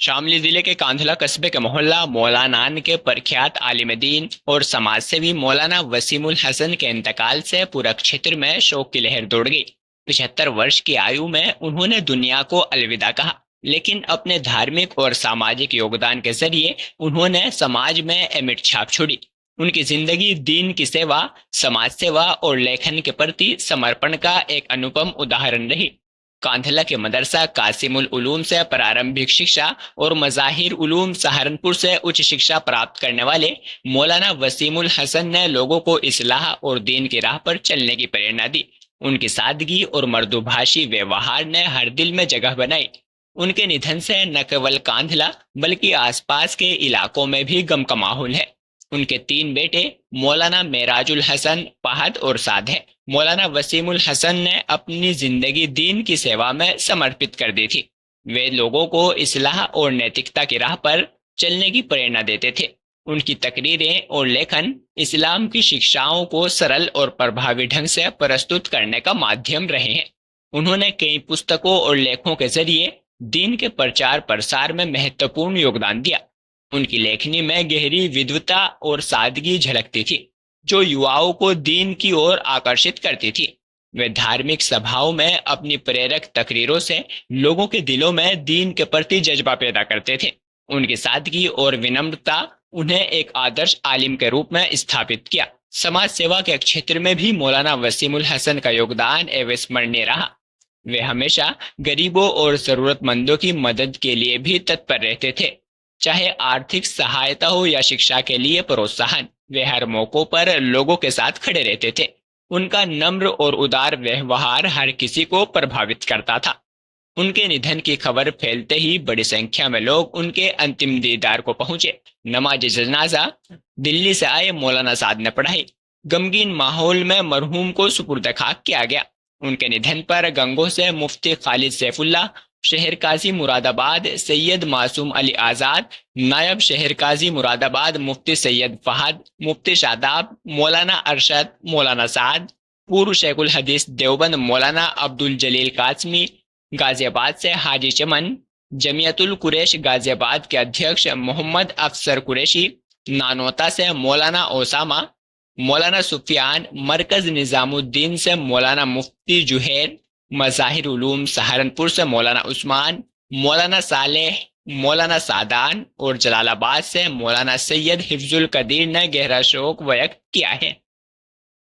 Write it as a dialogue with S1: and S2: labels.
S1: शामली जिले के कांधला कस्बे के मोहल्ला मौलानान के प्रख्यात आलिम दीन और समाज सेवी मौलाना वसीमुल हसन के इंतकाल से पूरा क्षेत्र में शोक की लहर दौड़ गई। 75 वर्ष की आयु में उन्होंने दुनिया को अलविदा कहा, लेकिन अपने धार्मिक और सामाजिक योगदान के जरिए उन्होंने समाज में अमिट छाप छोड़ी। उनकी जिंदगी दीन की सेवा, समाज सेवा और लेखन के प्रति समर्पण का एक अनुपम उदाहरण रही। कांधला के मदरसा कासिमुल उलूम से प्रारंभिक शिक्षा और मज़ाहिर उलूम सहारनपुर से उच्च शिक्षा प्राप्त करने वाले मौलाना वसीमुल हसन ने लोगों को इस्लाह और दीन की राह पर चलने की प्रेरणा दी। उनकी सादगी और मर्दुभाषी व्यवहार ने हर दिल में जगह बनाई। उनके निधन से न केवल कांधला बल्कि आसपास के इलाकों में भी गम का माहौल है। उनके 3 बेटे मौलाना मेराजुल हसन, फहद और साद हैं। मौलाना वसीमुल हसन ने अपनी जिंदगी दीन की सेवा में समर्पित कर दी थी। वे लोगों को इस्लाह और नैतिकता की राह पर चलने की प्रेरणा देते थे। उनकी तकरीरें और लेखन इस्लाम की शिक्षाओं को सरल और प्रभावी ढंग से प्रस्तुत करने का माध्यम रहे हैं। उन्होंने कई पुस्तकों और लेखों के जरिए दीन के प्रचार प्रसार में महत्वपूर्ण योगदान दिया। उनकी लेखनी में गहरी विद्वता और सादगी झलकती थी, जो युवाओं को दीन की ओर आकर्षित करती थी। वे धार्मिक सभाओं में अपनी प्रेरक तकरीरों से लोगों के दिलों में दीन के प्रति जज्बा पैदा करते थे। उनकी सादगी और विनम्रता उन्हें एक आदर्श आलिम के रूप में स्थापित किया। समाज सेवा के क्षेत्र में भी मौलाना वसीमुल हसन का योगदान अविस्मरणीय रहा। वे हमेशा गरीबों और जरूरतमंदों की मदद के लिए भी तत्पर रहते थे, चाहे आर्थिक सहायता हो या शिक्षा के लिए प्रोत्साहन। वे हर मौकों पर लोगों के साथ खड़े रहते थे। उनका नम्र और उदार व्यवहार हर किसी को प्रभावित करता था। उनके निधन की खबर फैलते ही बड़ी संख्या में लोग उनके अंतिम दीदार को पहुंचे। नमाज जनाजा दिल्ली से आए मौलाना साद ने पढ़ाई। गमगीन माहौल में मरहूम को सुपुर्द खाक किया गया। उनके निधन पर गंगोह से मुफ्ती खालिद सैफुल्ला, शहर काजी मुरादाबाद सैयद मासूम अली आज़ाद, नायब शहर काजी मुरादाबाद मुफ्ती सैयद फहद, मुफ्ती शादाब, मौलाना अरशद, मौलाना साद, पूर्व शेखुल हदीस देवबंद मौलाना अब्दुल जलील कासमी, गाजियाबाद से हाजी चमन, जमियतुल कुरैश गाजियाबाद के अध्यक्ष मोहम्मद अफसर कुरैशी, नानोता से मौलाना ओसामा, मौलाना सुफियान, मरकज निजामुद्दीन से मौलाना मुफ्ती जुहैर, मज़ाहिर उलूम सहारनपुर से मौलाना उस्मान, मौलाना सालेह, मौलाना सादान और जलालाबाद से मौलाना सैयद हिफ्जुल कदीर ने गहरा शोक व्यक्त किया है।